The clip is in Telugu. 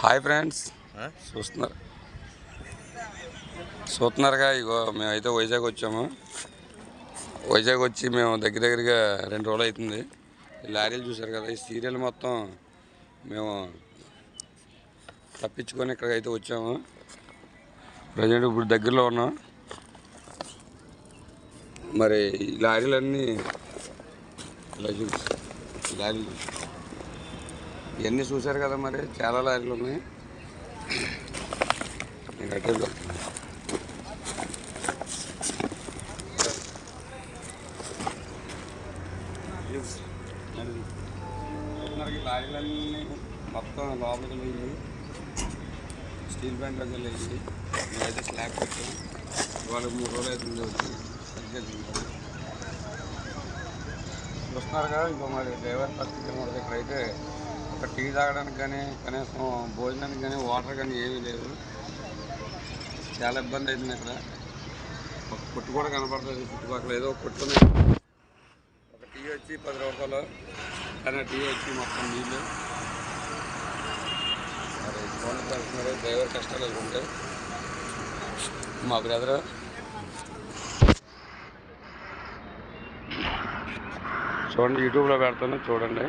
హాయ్ ఫ్రెండ్స్, చూస్తున్నారుగా. ఇగో మేమైతే వైజాగ్ వచ్చాము. వైజాగ్ వచ్చి మేము దగ్గరగా 2 రోజులు అవుతుంది. ఈ లారీలు చూసారు కదా, ఈ సీరియల్ మొత్తం మేము తప్పించుకొని ఇక్కడికైతే వచ్చాము. ప్రజెంట్ ఇప్పుడు దగ్గరలో ఉన్నాం. మరి ఈ లారీలన్నీ లారీలు ఇవన్నీ చూశారు కదా, మరి చాలా లారీలు ఉన్నాయి. నేను అట్టే లారీలన్నీ మొత్తం లోపలికి వెళ్ళి స్టీల్ ప్లాంట్లోకి వెళ్ళి మేమైతే స్లాబ్ పెట్టాం. వాళ్ళకి 3 రోజులు అవుతుంది వచ్చి సరిగ్గా చూస్తున్నారుగా. ఇంకో మరి డ్రైవర్ పరిస్థితి మనకి ఇక్కడైతే ఒక టీ తాగడానికి కానీ కనీసం భోజనానికి కానీ వాటర్ కానీ ఏమీ లేదు. చాలా ఇబ్బంది అవుతుంది. ఇక్కడ ఒక కొట్టు కూడా కనపడుతుంది చుట్టుపక్కల. ఏదో ఒక కొట్టు ఒక టీ వచ్చి 10 రూపాయలు, కానీ టీ వచ్చి మొత్తం నీళ్ళు. మరి ఫోన్ చేస్తున్నారు, డ్రైవర్ కష్టాలు ఉంటాయి. మా బ్రదర్ చూడండి, యూట్యూబ్లో పెడతాను చూడండి.